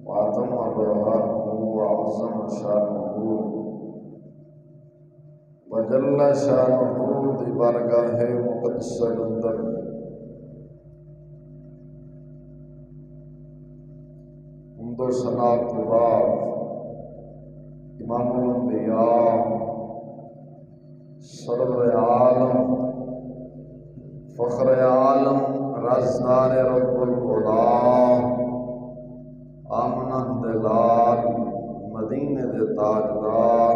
وعظم برهانه وعظم شانه شانہ دی بارگاہ مقدسہ اندر حمد و ثنا کے بعد امام الانبیاء سرور عالم فخر عالم رازدار رب العلا آمنہ دلال مدینے دے تاجدار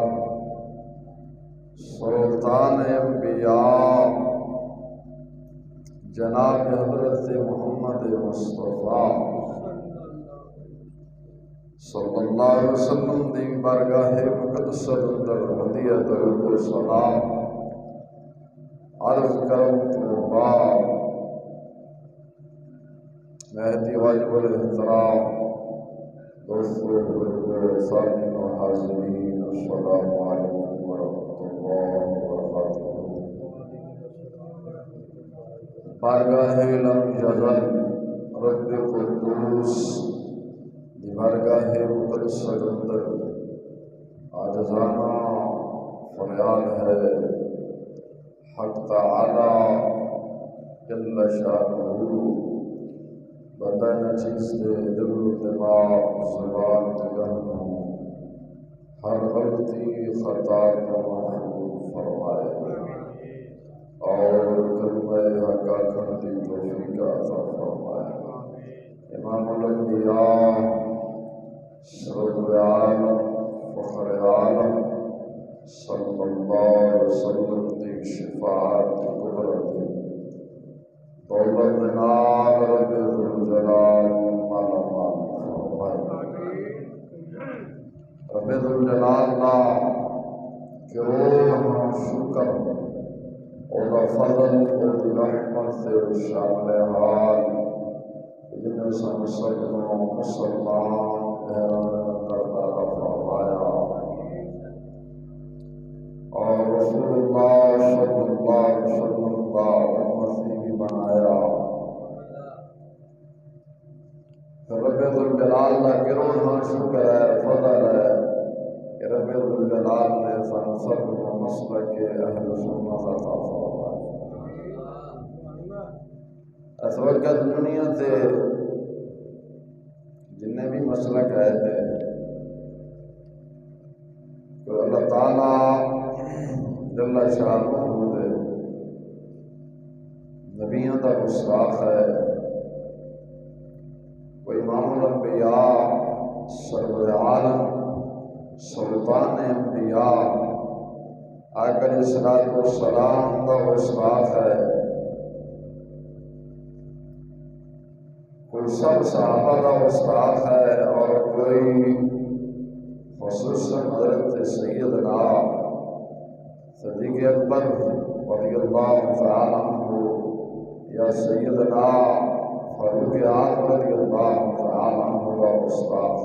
سلطان انبیاء جناب حضرت محمد مصطفیٰ صلی اللہ علیہ وسلم دی بارگاہ مقدسہ اندر ہدیہ درود و سلام عرض کرم تو بعد مہدی واجب الاحترام دوستو بزرگوں سامعین و حاضرین السلام علیکم ورحمۃ اللہ وبرکاتہ۔ بارگاہ لم یزل رب قدوس دی بارگاہ مقدسہ اندر عاجزانہ فریاد ہے حق تعالی جل شانہ بندہ نچیز دے دل و دماغ زبان نگاہ ہر غلطی خطا کو محفوظ فرمائے اور کلمہ حق کھڑی توفیق عطا فرمائے۔ امام الانبیاء سرور عالم فخر عالم صلی اللہ علیہ وسلم دی شفاعت کبری دی دولت نال رب ذوالجلال مالا مال فرمائے۔ رب ذوالجلال نا کرو شکر اور فضل اور رحمت سے شامل حال جن سب سجنوں مسلمان کرتا فرمایا اور رسول اللہ صلی اللہ علیہ وسلم کا مسیح بنایا۔ رب ذوالجلال کا گروہ شکر ہے فضل ہے کہ رب ذوالجلال نے سن سب کو مسلک اہل سنت عطا فرمایا۔ اس وقت دنیا سے جنہیں بھی مسلک آئے تھے تو اللہ تعالیٰ جل شانہ دے نبیوں کا گستاخ ہے، کوئی امام الانبیاء سرور عالم سلطان انبیاء آقا علیہ الصلوۃ والسلام کا گستاخ ہے، کوئی سب صحابہ کا گستاخ ہے اور کوئی خصوصاً حضرت سیدنا صدیق اکبر رضی اللہ تعالی عنہ یا سیدنا فاروق اعظم رضی اللہ تعالی عنہ کا گستاخ،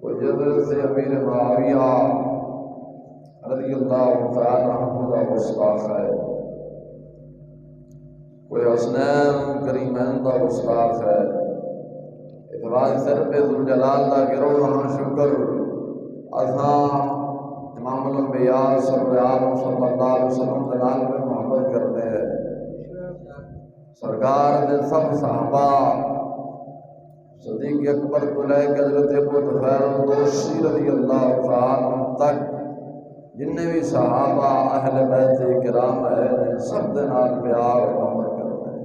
کوئی حضرت امیر معاویہ رضی اللہ تعالی عنہ کا گستاخ ہے، کوئی حسنین کریمین کا گستاخ ہے۔ اتباع صرف ذوالجلال کا گروہ شکر اساں امام الانبیاء سرور عالم صلی اللہ علیہ وسلم کے نال میں محبت کرتے ہیں۔ سرکار نے سب صحابہ صدیق اکبر کو لے کے حضرت ابو طفیل الدوسی رضی اللہ تعالی عنہ تک جنہیں بھی صحابہ اہل بیت کرام ہیں سب دے نال پیار اور محبت کرتے ہیں،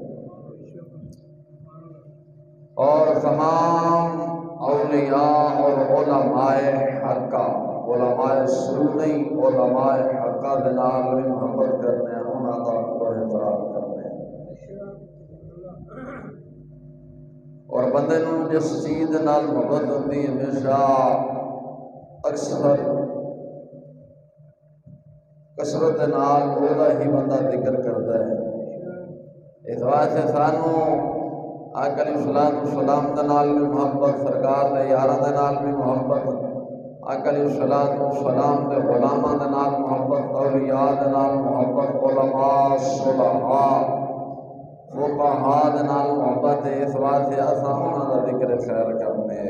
اور تمام اولیاء اور علماء حقہ علماء سنی علماء حقہ دے نال بھی محبت کرتے ہیں، انہاں دا احترام کرتے ہیں۔ اور بندے نو جس چیز دے نال محبت ہوتی ہے ہمیشہ اکثر کثرت نال اودا ہی بندہ ذکر کرتا ہے۔ اس واسطے سانو آقا علیہ الصلوۃ والسلام دے نال بھی محبت، سرکار دے یاراں دے نال بھی محبت، آقا علیہ الصلوۃ والسلام دے غلاماں دے نال محبت، اولیاء دے نال محبت، علماء صلحاء فقہاء دے نال محبت ہے۔ اس واسطے اساں انہاں دا ذکر خیر کرنے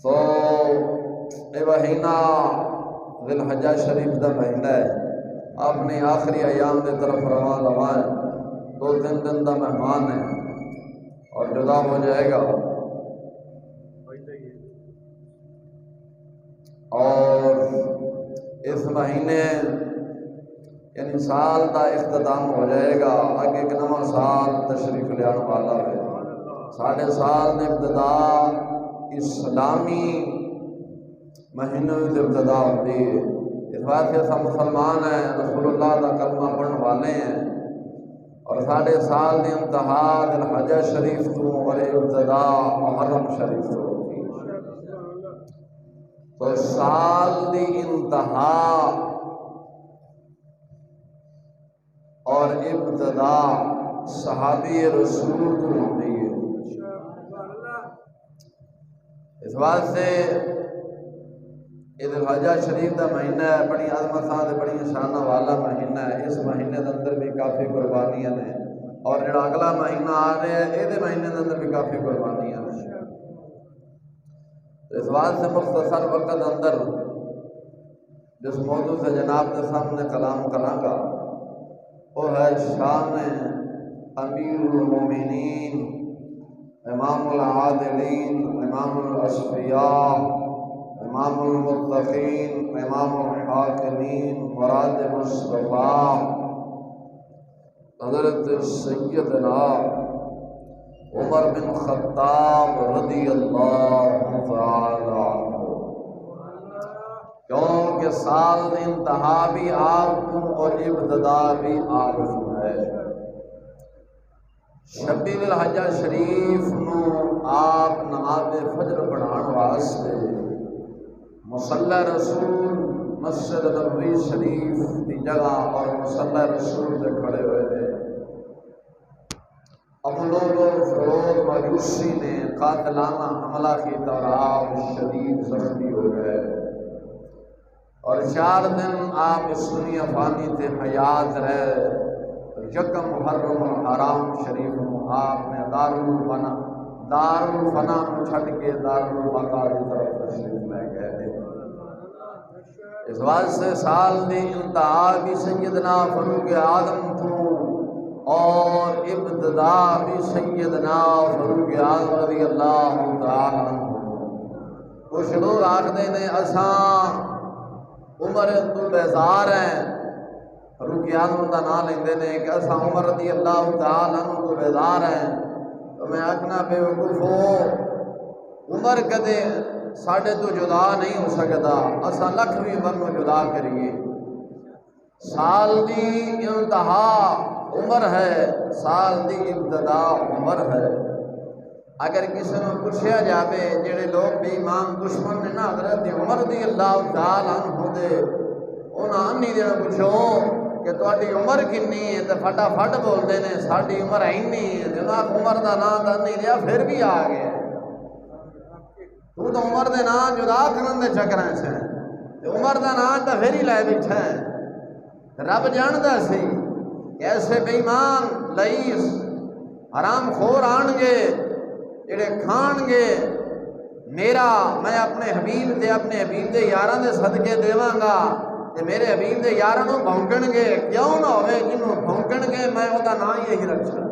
تو اے وہینا ذی الحجہ شریف کا مہینہ ہے، اپنی آخری ایام کی طرف رواں ہے، 2-3 دن کا مہمان ہے اور جدا ہو جائے گا۔ اور اس مہینے یعنی سال کا اختتام ہو جائے گا، آگے ایک نواں سال تشریف لے آنے والا ہے۔ ساڑھے سال کی ابتدا اسلامی مہینے کی ابتدا ہوتی ہے، اس بات سے ہم مسلمان ہیں، رسول اللہ کا کلمہ پڑھنے والے ہیں، اور ساڑھے سال کی انتہا ذی الحجہ شریف تو اور ابتدا محرم شریف تو ہوتی ہے۔ تو سال کی انتہا اور ابتدا صحابی رسول کو ہوتی ہے۔ اس بات سے ذی الحجہ شریف کا مہینہ ہے، بڑی عظمت بڑی شان والا مہینہ ہے۔ اس مہینے کے اندر بھی کافی قربانیاں ہیں، اور جڑا اگلا مہینہ آ رہا ہے یہ مہینے کے اندر بھی کافی قربانیاں ہیں۔ اس بات سے مختصر وقت اندر جس موضوع سے جناب کے سامنے کلام کراں گا وہ ہے شان امیر المومنین، امام العادلین، امام الاصفیاء، امام المتقین، امام الحاکمین، مراد مصطفیٰ حضرت سیدنا عمر بن خطاب رضی اللہ تعالی عنہ، کیونکہ سال انتہا بھی آپ کو اور ابتدا بھی آپ کو ہے۔ 26 ذی الحجہ شریف نو آپ نماز فجر پڑھان واسطے مصلی رسول مسجد نبوی شریف کی جگہ اور مصلی رسول سے کھڑے ہوئے تھے۔ اب لوگوں فروغ مایوسی نے قاتلانہ حملہ کی اور آپ شدید زخمی ہو گئے، اور 4 دن آپ اس دنیا فانی سے حیات رہے۔ یکم محرم الحرام شریف میں آپ نے دارالفنا کو چھٹ کے دارالبقا کی طرف تشریف لے گئے تھے۔ اس واسطے سال کی انتہا بھی سیدنا فاروق اعظم تو اور ابتدا بھی سیدنا فاروق اعظم رضی اللہ تعالی عنہ۔ کچھ لوگ آخدے نے اساں عمر تو بیزار ہیں، فاروق اعظم کا نام لیندے نے کہ اساں عمر رضی اللہ تعالی عنہ تو بیزار ہیں، تو میں آخنا بے وقوفو، عمر کدے ساڈے تو جدا نہیں ہو سکتا، اساں لکھ بھی عمر کو جدا کریے۔ سال دی انتہا عمر ہے، سال دی ابتدا عمر ہے۔ اگر کسی نے پوچھا جاوے جڑے لوگ بے ایمان دشمن نے نا حضرت عمر رضی اللہ تعالی عنہ دے، انہاں انی دے پوچھو کہ تہاڈی عمر کنی ہے تے فٹافٹ بولدے نے ساڈی عمر اینی ہے، جناب عمر دا نام تا نہیں لیا پھر بھی آ گیا۔ تو عمر دے نام جدا کرن دے چکراں سے عمر دا نام تا پھر ہی لے بیٹھا ہے۔ رب جاندا سی کہ ایسے بے ایمان لئیس حرام خور آن گے جڑے کھان گے میرا، میں اپنے حبیب دے اپنے حبیب دے یاراں دے صدقے دیواں گا تے میرے حبیب دے یاراں نوں بھونکن گے، کیوں نہ ہوئے جنوں بھونکن گے میں وہ دا نام یہی رکھا۔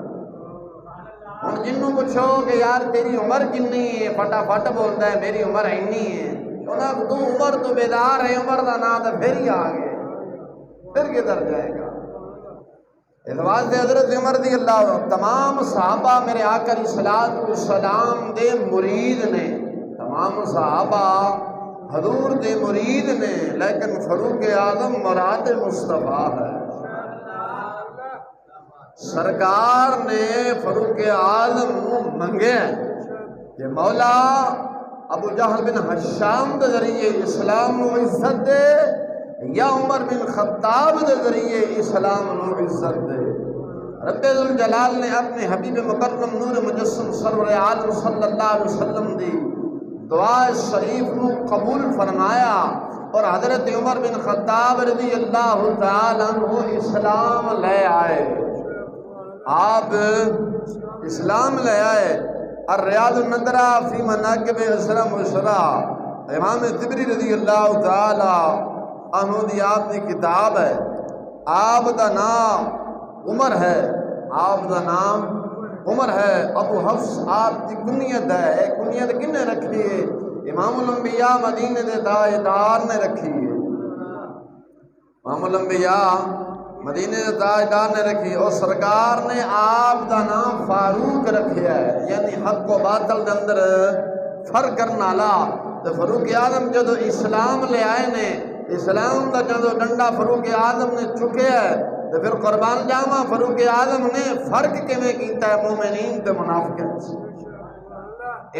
ہن جنوں پوچھو کہ یار تیری عمر کنی ہے، فٹافٹ بولتا ہے میری عمر اینی ہے، انہاں تو عمر تو بیدار ہے، عمر دا نام تو پھر ہی آ گئے، پھر کدھر جائے گا۔ اس واسطے حضرت عمر رضی اللہ تمام صحابہ میرے آقا علیہ الصلوۃ والسلام دے مرید نے، تمام صحابہ حضور دے مرید نے، لیکن فاروق اعظم مراد مصطفیٰ ہے۔ سرکار نے فاروق اعظم منگے کہ مولا ابو جہل بن ہشام دے ذریعے اسلام و عزت دے یا عمر بن خطاب دے ذریعے اسلام و عزت دے۔ رب ذوالجلال نے اپنے حبیب مکرم نور مجسم سرور عالم صلی اللہ علیہ وسلم دی دعا شریف کو قبول فرمایا، اور حضرت عمر بن خطاب رضی اللہ تعالیٰ عنہ اسلام لے آئے۔ آپ اسلام لے آئے۔ الریاض النظرہ فی مناقب اسلام وشرا، امام طبری رضی اللہ تعالی احمدی آپ کی کتاب ہے، آپ دا نام عمر ہے، آپ دا نام عمر ہے۔ ابو حفص آپ کی کنیت ہے، کنیت کن نے رکھی ہے؟ امام الانبیاء مدینے دے تاجدار نے رکھی ہے، امام الانبیاء مدینے دے تاجدار نے رکھی، اور سرکار نے آپ دا نام فاروق رکھیا ہے، یعنی حق و باطل دے اندر فرق کرنا والا۔ تو فاروق اعظم جدو اسلام لے آئے نے، اسلام دا جدو ڈنڈا فاروق اعظم نے چکیا ہے، تو پھر قربان جاواں فاروق اعظم نے فرق کیویں کیتا ہے مومنین تے منافقین سے؟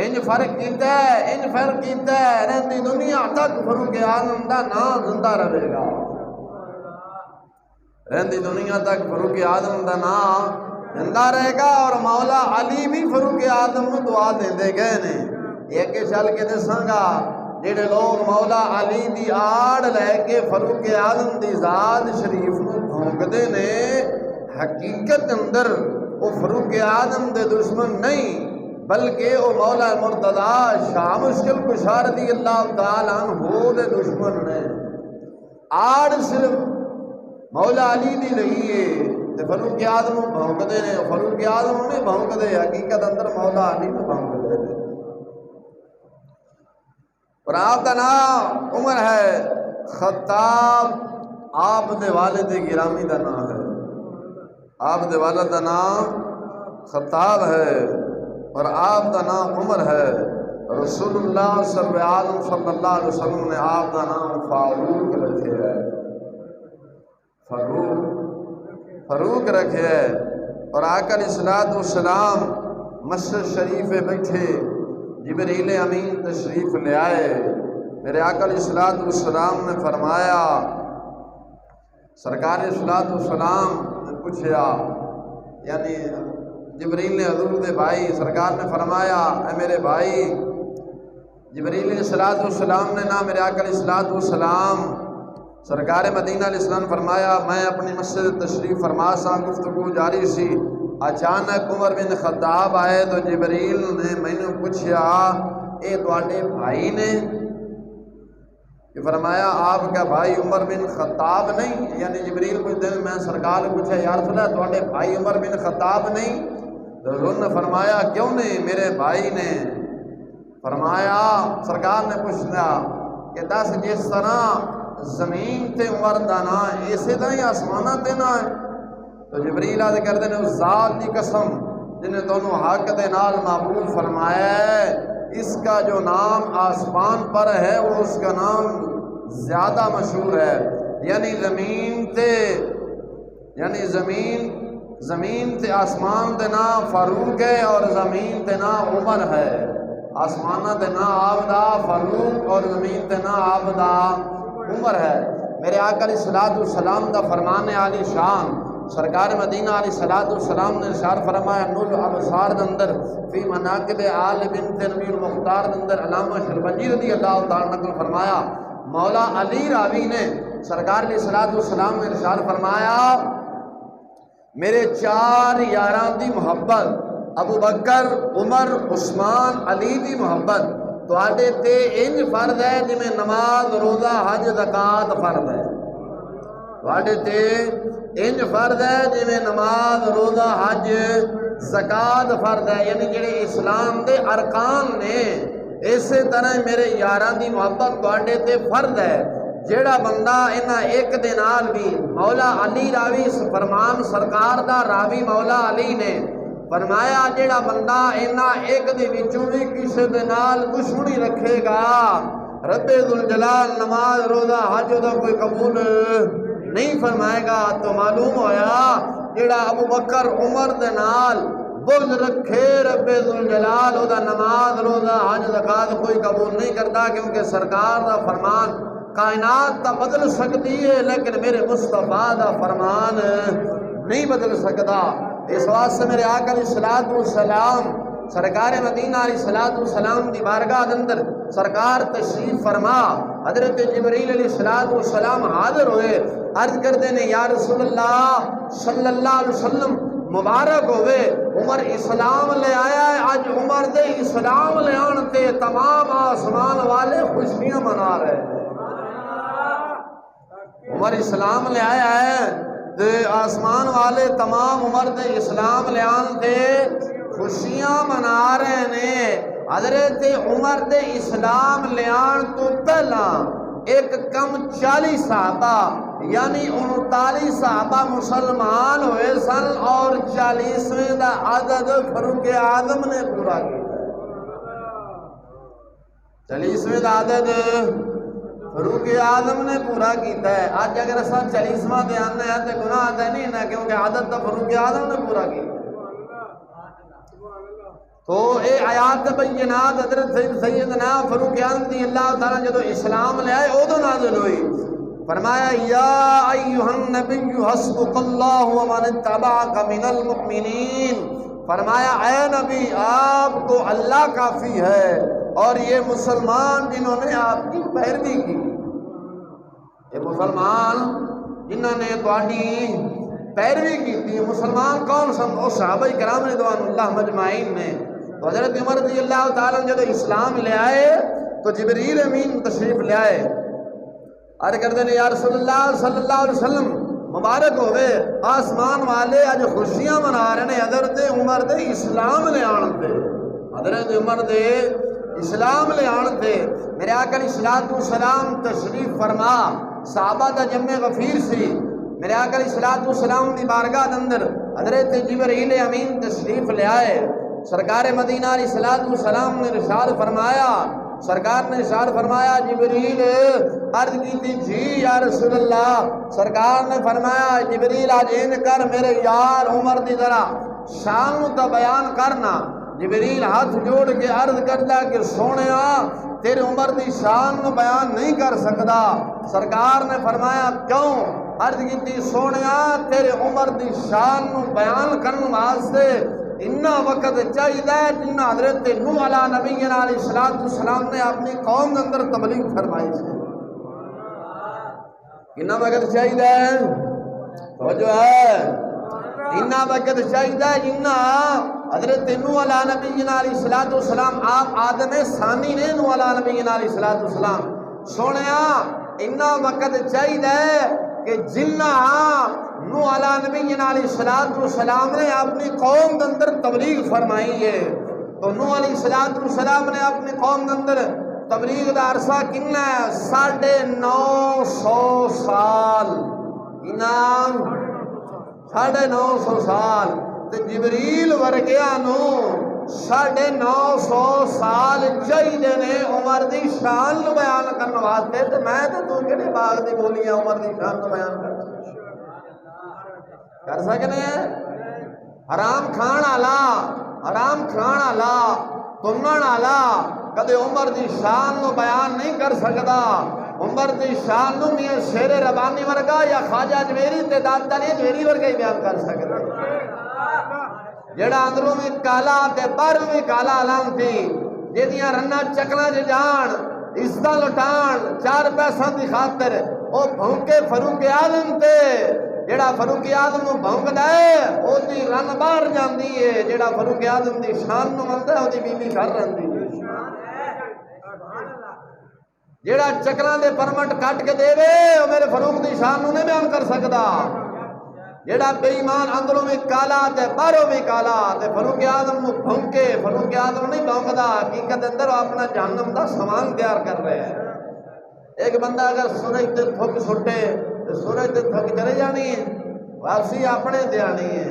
انج فرق کیتا ہے، انج فرق کیتا ہے، رہندی دنیا تک فاروق اعظم دا نام زندہ رہے گا، رہندی دنیا تک فاروق اعظم دا نام زندہ رہے گا۔ اور مولا علی بھی فاروق اعظم نو دعا دیندے گئے نے۔ ایک چل کے دساں گا، جڑے لوگ مولا علی دی آڑ لے کے فاروق اعظم دی ذات شریف نو بھونکدے نے، حقیقت اندر وہ فاروق اعظم دے دشمن نہیں، بلکہ وہ مولا مرتضی شاہ مشکل کشا رضی اللہ تعالیٰ عنہ دے دشمن نے۔ آڑ صرف مولا علی دی لئی ہے تے فاروق اعظم نو بھونکدے نے، فاروق اعظم نہیں بھونکدے، حقیقت اندر مولا علی نو بھونکدے نے۔ اور آپ کا نام عمر ہے، خطاب آپ دے والد گرامی دا نام ہے، آپ دے والد دا نام خطاب ہے، اور آپ دا نام عمر ہے۔ رسول اللہ صلی اللہ علیہ وسلم نے آپ دا نام فاروق رکھے ہے، فاروق رکھے ہے۔ اور آقا علیہ السلام مسجد شریف بیٹھے، جبریل امین تشریف لے آئے، میرے آقا علیہ السلام نے فرمایا، سرکار علیہ السلام نے پوچھا، یعنی جبریل نے حضور دے بھائی، سرکار نے فرمایا اے میرے بھائی، جبریل علیہ السلام نے نہ میرے آقا علیہ السلام، سرکار مدینہ علیہ السلام فرمایا میں اپنی مسجد تشریف فرما سا، گفتگو جاری سی، اچانک عمر بن خطاب آئے تو جبریل نے میں نے پوچھا اے تواڈے بھائی نے؟ کہ فرمایا آپ کا بھائی عمر بن خطاب نہیں؟ یعنی جبریل کچھ دن میں سرکار نے پوچھا یا رسول اللہ تواڈے بھائی عمر بن خطاب نہیں؟ تو حضور نے فرمایا کیوں نہیں، میرے بھائی نے۔ فرمایا سرکار نے پوچھا کہ دس جس طرح زمین تے عمر دا نا اسی طرح آسمانہ تے نا ہے؟ تو جبریل عرض کردے نے اس ذات کی قسم جن نے دونوں حق دے نال معبود فرمایا ہے، اس کا جو نام آسمان پر ہے وہ اس کا نام زیادہ مشہور ہے، یعنی زمین تے آسمان تے نام فاروق ہے، اور زمین تے نام عمر ہے، آسمانہ تے نام آبدا فاروق، اور زمین تے نام آبدا عمر ہے۔ میرے آقا علیہ السلام دا فرمان عالی شان، سرکار مدینہ علیہ السلام نے ارشاد فرمایا نور الابصار دے اندر فی مناقب آل بنت نبی المختار دے اندر علامہ شربنجی رضی اللہ تعالیٰ نقل فرمایا، مولا علی راوی نے سرکار علیہ السلام نے ارشاد فرمایا میرے چار یاراں دی محبت، ابو بکر، عمر، عثمان، علی دی محبت تواڈے تے انج فرض ہے جویں نماز، روزہ، حج، زکات فرض ہے، تواڈے تے انج فرض ہے جویں نماز، روزہ، حج، زکات فرض ہے، یعنی جڑے اسلام دے ارکان نے، اسی طرح میرے یاراں دی محبت تواڈے تے فرض ہے۔ جیڑا بندہ انہاں ایک دے نال بھی، مولا علی راوی فرمان سرکار دا راوی مولا علی نے فرمایا جیڑا بندہ انہاں ایک دے وچوں بھی کسے دے نال دشمنی رکھے گا، رب ذوالجلال نماز، روزہ، حج دا کوئی قبول نہیں فرمائے گا۔ تو معلوم ہویا جیڑا ابو بکر عمر دے نال بغض رکھے، رب ذوالجلال او دا نماز، روزہ، حج، زکات کوئی قبول نہیں کرتا، کیونکہ سرکار دا فرمان کائنات تا بدل سکتی ہے لیکن میرے مصطفیٰ دا فرمان نہیں بدل سکتا۔ اس واسطے میرے آقا علیہ السلام سرکار مدینہ علیہ السلام دی بارگاہ دے اندر سرکار تشریف فرما، حضرت جبریل علیہ السلام حاضر ہوئے، عرض کردے نے یا رسول اللہ صلی اللہ علیہ وسلم مبارک ہوئے، عمر اسلام لے آیا ہے، آج عمر دے اسلام لے آنتے تمام آسمان والے خوشیاں منا رہے ہیں۔ عمر اسلام لے آیا ہے تے آسمان والے تمام عمر دے اسلام لے آن تے خوشیاں منا رہے نے۔ حضرت عمر دے اسلام لے آن تو پہلا ایک کم 40 صحابہ یعنی 39 صحابہ مسلمان ہوئے سن اور 40ویں دا عدد فاروق اعظم نے پورا کیا۔ 40ویں دا عدد فاروق اعظم نے پورا کیتا ہے۔ آج اگر اسا 40واں دے آنے ہیں تو گناہ آتا نہیں نا، کیونکہ عدد تو فاروق اعظم نے پورا کیا۔ تو اے آیات بینات حضرت سیدنا فاروق اعظم رضی اللہ تعالیٰ جدو اسلام لے آئے ادو نازل ہوئی۔ فرمایا یا ایھا النبی حسبک اللہ ومن اتبعک من المؤمنین، فرمایا اے نبی آپ کو اللہ کافی ہے اور یہ مسلمان جنہوں نے آپ کی پیروی کی، یہ مسلمان جنہوں نے تہاڈی پیروی کی تھی۔ مسلمان کون سن؟ وہ صحابہ کرام رضوان اللہ مجمعین نے۔ تو حضرت عمر رضی اللہ تعالیٰ جب اسلام لے آئے تو جبریل امین تشریف لے آئے، عرض کرتے ہیں یا رسول اللہ صلی اللہ علیہ وسلم مبارک ہوئے، آسمان والے آج خوشیاں منا رہے ہیں حضرت عمر دے اسلام لے آن دے، حضرت عمر دے اسلام لے آن دے۔ میرے آقا علیہ الصلوۃ والسلام تشریف فرما، صحابہ دا جمع غفیر سی، میرے آقا علیہ الصلوۃ والسلام دی بارگاہ دے اندر حضرت جبریل امین تشریف لے آئے۔ سرکار مدینہ علیہ الصلوۃ والسلام نے ارشاد فرمایا، سرکار نے ارشاد فرمایا جبریل عرض کی تھی جی یا رسول اللہ، سرکار نے فرمایا جبریل آج این کر میرے یار عمر دی ذرا شان تا بیان کرنا۔ جبریل ہاتھ جوڑ کے عرض کرتا کہ سونیا تیرے عمر دی شان نو بیان نہیں کر سکتا۔ سرکار نے فرمایا کیوں؟ عرض کی تھی سونیا تیرے عمر دی شان نو بیان کرنے واسطے اتنا وقت چاہیے جنہ حضرت نوح علیہ نبینا علیہ السلام نے اپنی قوم کے اندر تبلیغ فرمائی سے۔ کتنا وقت چاہیے؟ تو جو ہے اتنا وقت چاہیے جنہ حضرت نوح علیہ نبینا علیہ السلام آپ آدم ثانی نے نوح علیہ نبینا علیہ السلام سونیا اتنا وقت چاہیے کہ جنہ نوح علیہ نبینا علیہ السلام نے اپنی قوم کے اندر تبلیغ فرمائی ہے۔ تو نوح علیہ السلام نے اپنی قوم کے اندر تبلیغ دا عرصہ کتنا ہے؟ 950 سال۔ کتنا؟ 950 سال۔ تو جبریل ورگیا نو 950 سال چاہیے نے عمر دی شان نو بیان کرنے واسطے، تو میں تو کہڑے باغ دی بولیاں عمر دی شان نو بیان کر سکنے؟ حرام کھان آلا تنن آلا کدے عمر دی شان نو بیان نہیں کر سکتا۔ عمر دی شان نو میاں شیر ربانی ورگا یا خواجہ جویری تے داتا نے جویری ورگا ہی بیان کر سکتا، جڑا اندروں بھی کالا تے باہروں بھی کالا علام تھی، جیدیاں رنہ چکنا جان عزتاں لٹان 4 پیسوں دی خاطر او بھونکے فاروق اعظم تے، جڑا فاروق اعظم نو بھونکدا ہے او دی رن باہر جاندی ہے، جڑا فاروق اعظم دی شان نو مندا ہے او دی بیوی گھر رہندی ہے۔ جڑا چکراں دے پرمٹ کٹ کے دے وے او میرے فاروق دی شان نو نہیں بیان کر سکدا۔ جڑا بے ایمان اندروں بھی کالا تے باہروں بھی کالا تے فاروق اعظم نو بھونکے، فاروق اعظم نہیں بھونکدا، حقیقت اندر اپنا جہنم دا سامان تیار کر رہے ہیں۔ ایک بندہ اگر سورج تے تھک سٹے سورج تے تھک چلے جانی ہے، واپسی اپنے دیانی ہے،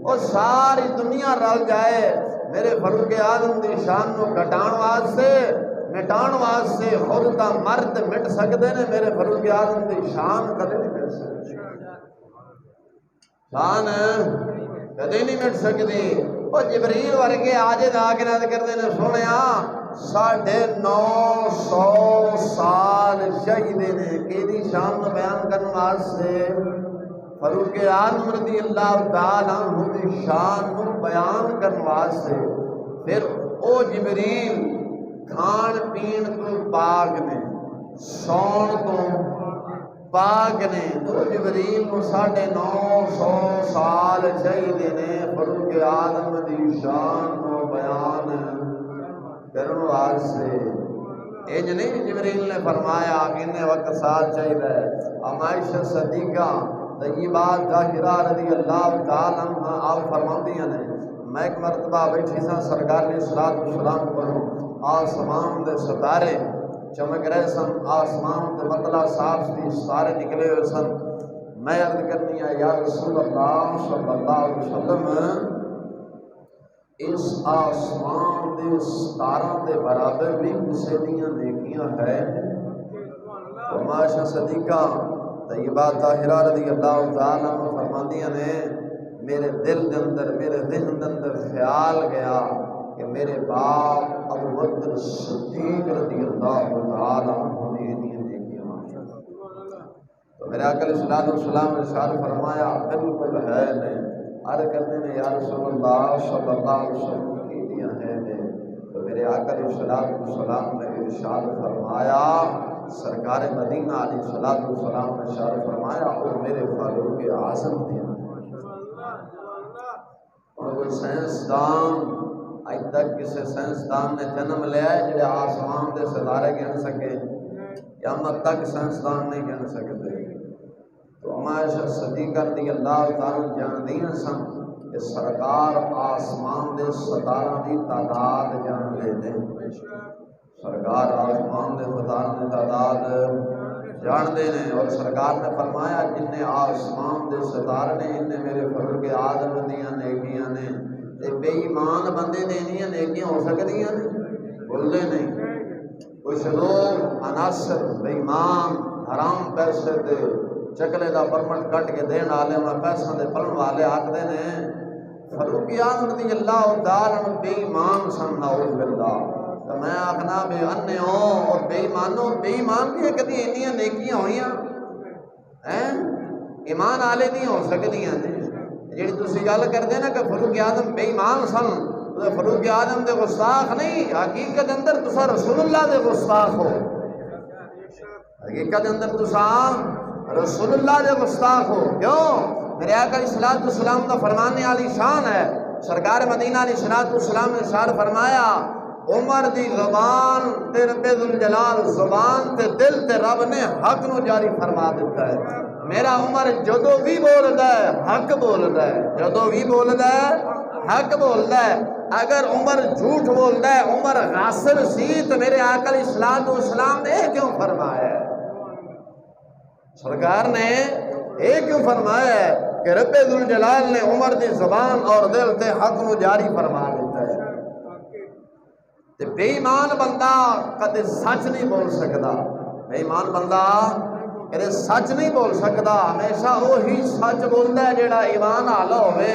اور ساری دنیا رل جائے میرے فاروق اعظم دی شان نو گھٹان واسطے مٹان واسطے خود تا مرد مٹ سکتے نے، میرے فاروق اعظم دی شان کدے نہیں مٹ سکتی، شان کدے نہیں مٹ سکتی۔ اور جبریل ورگے آج داغنات کرتے ہیں سنیا 950 سال چاہیے نے کہ شان نو بیان کرنے واسطے، فاروق اعظم رضی اللہ تعالیٰ عنہ دی شان نو بیان کرنے واسطے۔ پھر او جبریل کھان پین تو پاک نے، سون تو پاک نے، تو جبریل کو 950 سال چاہیے نے فاروق اعظم دی شان نو بیان کرنے واسطے۔ انج نہیں جبریل نے فرمایا کہ انہیں وقت سال چاہیے ہے، عائشہ صدیقہ طیبہ ظاہرہ رضی اللہ تعالیٰ عنہ آپ فرماتی ہیں میں ایک مرتبہ بیٹھی سا سرکار نے صلاۃ والسلام کروں آسمان دے ستارے چمک رہے سن آسمان دے مطلع صاف سی ستارے نکلے ہوئے سن میں عرض کرنی ہے یا رسول اللہ صلی اللہ علیہ وسلم اس آسمان دے ستاروں دے برابر بھی کسی دیاں نیکیاں ہیں تو عائشہ صدیقہ طیبہ طاہرہ رضی اللہ تعالیٰ عنہ فرماندیاں نے میرے دل دے اندر میرے ذہن دے اندر خیال گیا کہ میرے باپ ابو بکر صدیق رضی اللہ تعالیٰ عنہ نے نیکیاں تو میرے آقا علیہ السلام نے ارشاد فرمایا بالکل ہے نہیں عرض کرنے نے یا رسول اللہ صلی اللہ علیہ وسلم کی دیا ہے تو میرے آقا علیہ السلام نے ارشاد فرمایا سرکار مدینہ علیہ السلام نے ارشاد فرمایا اور میرے فاروق اعظم دیا اور کوئی سائنسدان اج تک کسی سائنسدان نے جنم لیا ہے جڑے آسمان دے ستارے گن سکے قیامت تک سائنسدان نہیں گن سکتے تو عائشہ صدیقہ رضی اللہ تعالیٰ جاندیاں سن کہ سرکار آسمان دے ستاروں کی تعداد جان لے دیں سرکار آسمان دے ستاروں کی تعداد جان دے نے اور سرکار نے فرمایا جن نے آسمان دے ستارے نے ان نے میرے فاروق اعظم دیاں نیکیاں نے تے بے ایمان بندے نے انہیاں نیکیاں ہو سکدیاں نے بولدے نہیں کچھ لوگ عناصر بے ایمان حرام پیسے دے چکلے دا پرمٹ کٹ کے دین والے میں پیسہ دے پلن والے آکھدے نے فاروق اعظم رضی اللہ تعالیٰ بے ایمان سن نعوذ باللہ تو میں آخنا بے انے ہوں اور بے ایمانوں بے ایمان بھی کدی انیاں نیکیاں ہوئیاں ایمان والے نہیں ہو سکدیاں جڑی تسی گل کردے نا کہ فاروق اعظم بے ایمان سن تو فاروق اعظم دے گستاخ نہیں حقیقت اندر تسا رسول اللہ دے گستاخ ہو حقیقت اندر تسا رسول اللہ دے گستاخ ہو کیوں میرے آقا علیہ السلام کا فرمانے والی شان ہے سرکار مدینہ علیہ السلام نے ارشاد فرمایا عمر دی زبان تے رب ذوالجلال زبان تے دل تے رب نے حق نو جاری فرما دیتا ہے میرا عمر جدو بھی بولدا ہے حق بولدا ہے جدو بھی بولدا ہے حق بولدا ہے اگر عمر جھوٹ بولدا ہے عمر غاصب سی تو میرے آقا علیہ السلام نے کیوں فرمایا ہے سرکار نے یہ کیوں فرمایا ہے کہ رب ذوالجلال نے عمر دی زبان اور دل تے حق نو جاری فرما دیتا ہے تے بے ایمان بندہ کدے سچ نہیں بول سکتا بے ایمان بندہ کدے سچ نہیں بول سکتا ہمیشہ وہی سچ بولتا ہے جڑا ایمان والا ہوئے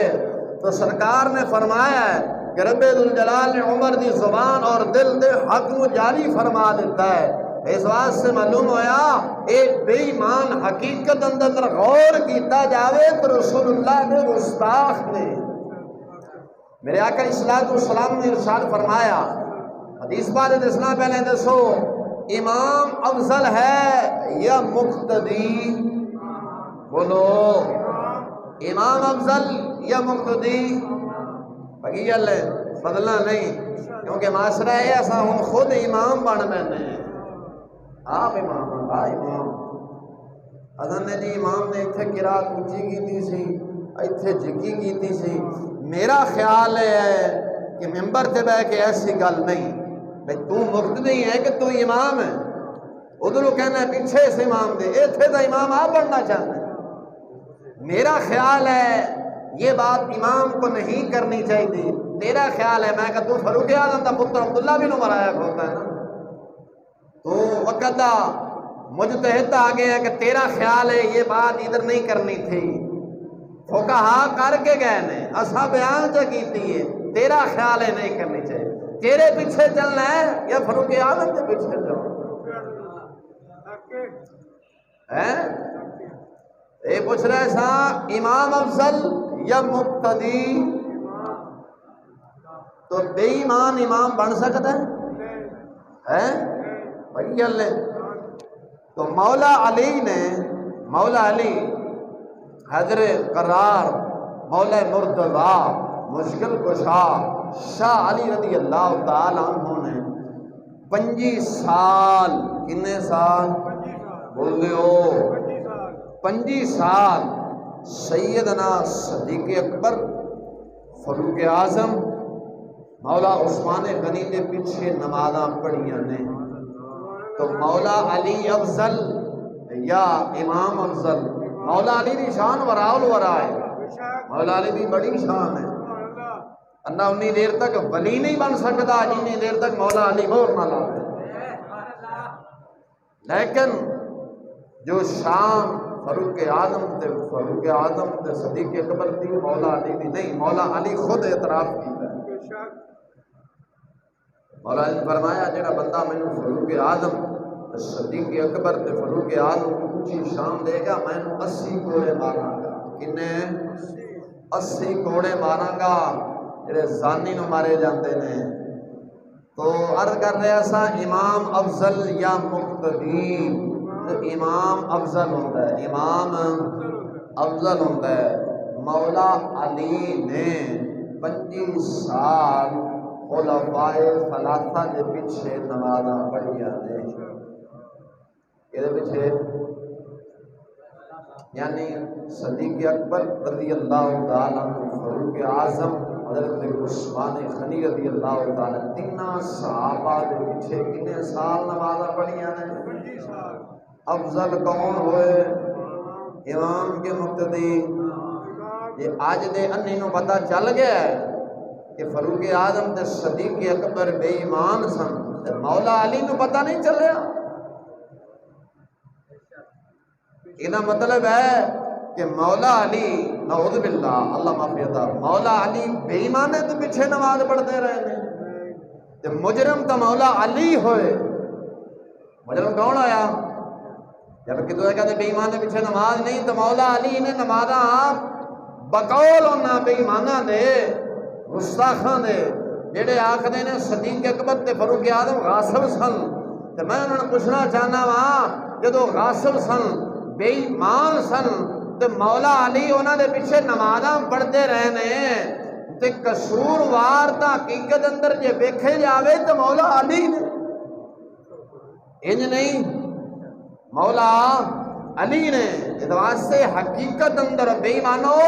تو سرکار نے فرمایا ہے کہ رب ذوالجلال نے عمر دی زبان اور دل تے حق نو جاری فرما دیتا ہے اس بات سے معلوم ہویا ایک بے ایمان حقیقت اندر غور کیتا جاوے تو رسول اللہ نے گستاخ نے میرے آقا علیہ السلام نے ارشاد فرمایا حدیث بارے دسنا پہلے دسو امام افضل ہے یا مقتدی بولو امام افضل یا مقتدی بگی گل ہے بدلنا نہیں کیونکہ معاشرہ ہے ایسا ہم خود امام بن میں نے آپ امام امام حضرت نے جی امام نے اتنے قرات اونچی کیتی سی اتنے جگی کیتی سی میرا خیال ہے کہ ممبر تے بیٹھ کے ایسی گل نہیں بھائی تو مقتدی ہے کہ تو امام ہے ادھر کہنا ہے پیچھے سے امام دے اتنے تو امام آپ بننا چاہتے ہیں میرا خیال ہے یہ بات امام کو نہیں کرنی چاہیے تیرا خیال ہے میں کہ تو فاروق اعظم کا پتر عبداللہ بن عمر آیا ہوتا ہے نا تو وقت مجتہد آگے ہے کہ تیرا خیال ہے یہ بات ادھر نہیں کرنی تھی فقہا کر کے گئے نے اسا بیان جو کیتی ہے تیرا خیال ہے نہیں کرنی چاہیے تیرے پیچھے چلنا ہے یا فاروق اعظم کے پیچھے چلنا ہے یہ پوچھ رہے سا امام افضل یا مقتدی تو بے ایمان امام بن سکتا ہے بھائی گل ہے تو مولا علی حضر قرار مولا مرتضی مشکل کشا شاہ علی رضی اللہ تعالیٰ عنہ نے 25 سال کنے سال بول دیو 25 سال سیدنا صدیق اکبر فاروق اعظم مولا عثمان غنی کے پیچھے نمازاں پڑھیاں نے، تو مولا علی افضل یا امام افضل؟ مولا علی دی شان وراء الورا ہے، مولا علی دی بڑی شان ہے، اللہ انی دیر تک ولی نہیں بن سکتا جنی دیر تک مولا علی مہر نہ لاوے، لیکن جو شان فاروق اعظم تے صدیق اکبر دی مولا علی دی نہیں، مولا علی خود اعتراف کیتا ہے۔ مولا علی نے فرمایا جڑا بندہ مینوں فاروق اعظم تے صدیق اکبر تے فاروق اعظم کو اونچی شان دے گا، میں 80 کوڑے ماراں گا۔ کنے 80 کوڑے ماراں گا جڑے زانی نو مارے جاندے نے۔ تو عرض کر رہے سا امام افضل یا مقتدی، تو امام افضل ہوتا ہے، امام افضل ہوتا ہے۔ مولا علی نے 25 سال خلفائے ثلاثہ کے پیچھے نمازاں پڑھیاں نے، یہ پیچھے یعنی صدیق اکبر رضی اللہ تعالیٰ عنہ، فاروق اعظم حضرت عثمان غنی رضی اللہ تعالیٰ، تینوں صحابہ کے پیچھے کتنے سال نمازاں پڑھیاں نے؟ افضل کون ہوئے؟ امام کے مقتدی۔ یہ آج دے انی نو پتہ چل گیا ہے کہ فاروق اعظم تے صدیق اکبر بے ایمان سن، تے مولا علی نو پتہ نہیں چلیا۔ یہ مطلب ہے کہ مولا علی نعوذ باللہ اللہ معافی عطا، مولا علی بے ایمانے تو پیچھے نماز پڑھتے رہے ہیں، تے مجرم تو مولا علی ہوئے۔ مجرم کون آیا؟ جب کہ تو کہتے بے ایمان دے پیچھے نماز نہیں، تو مولا علی نے نمازاں بقول ہونا بے ایماناں دے گستاخاں دے جڑے آکھدے نے صدیق اکبر تے فاروق اعظم غاصب سن، تے میں انہوں نے پوچھنا چاہنا وا جدو غاصب سن بے ایمان سن تے مولا علی انہاں دے پیچھے نمازاں پڑھتے رہے نے، تے قصوروار تا حقیقت اندر جے ویکھے جاوے تے مولا علی نے، انج نہیں مولا علی نے۔ اس واسطے حقیقت اندر بے ایمانو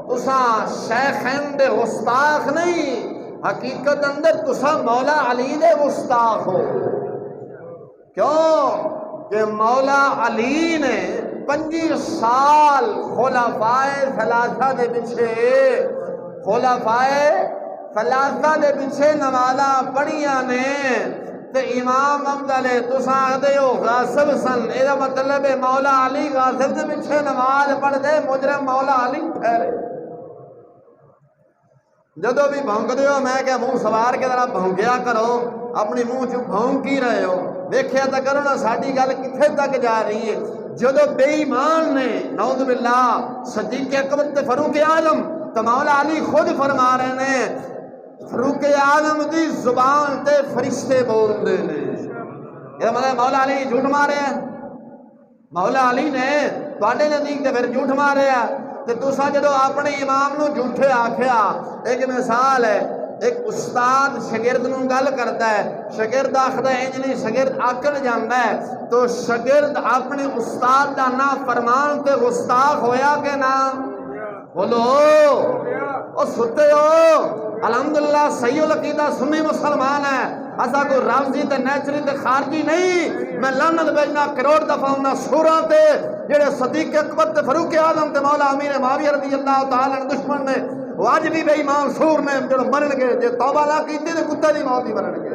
تساں شیخین دے گستاخ نہیں، حقیقت اندر تساں مولا علی دے گستاخ ہو۔ کیوں کہ مولا علی نے 25 سال خلفائے ثلاثہ دے پیچھے نمازاں پڑھیاں نے، تے امام افضل تساں آخدے ہو غاصب سن، یہ مطلب ہے مولا علی غاصب دے پیچھے نماز پڑھ دے، مجرم مولا علی ٹھہرے۔ جدو بھی بھونکدے ہو میں کہ منہ سوار کے ذرا بھونکیا کرو، اپنی منہ چ بھونک ہی رہے ہو، دیکھیا تو کرو نا ساڈی گل کتھے تک جا رہی ہے۔ جدو بے ایمان نے نعوذ باللہ صدیق اکبر تے فاروق اعظم، تو مولا علی خود فرما رہے ہیں فاروق اعظم دی زبان تے فرشتے بول دے نے، یہ مطلب مولا علی جھوٹ مارے ہیں، مولا علی نے تواڈے نزدیک تے پھر جھوٹ مارے ہیں۔ تے تساں جدو اپنے امام نو جھوٹے آکھیا، ایک مثال ہے، ایک استاد شاگرد نو گل کرتا ہے، شاگرد آخدا ہے انج نہیں، شاگرد آکڑ جاندا ہے، تو شاگرد اپنے استاد دا نا فرمان تے گستاخ ہویا کہ نہ؟ بولو او ستے ہو؟ الحمدللہ صحیح العقیدہ سنی مسلمان ہے، ایسا کوئی رافضی تے نیچری تے خارجی نہیں۔ میں لعنت بھیجنا کروڑ دفعہ انہاں سوراں تے جڑے صدیق اکبر تے فاروق اعظم تے مولا امیر معاویہ رضی اللہ تعالی عنہ دشمن نے، وہ اج بھی بے ایمان سور نے جڑے مرن گے، جے توبہ نہ کیتی تے کتے دی موت ہی مرن گے۔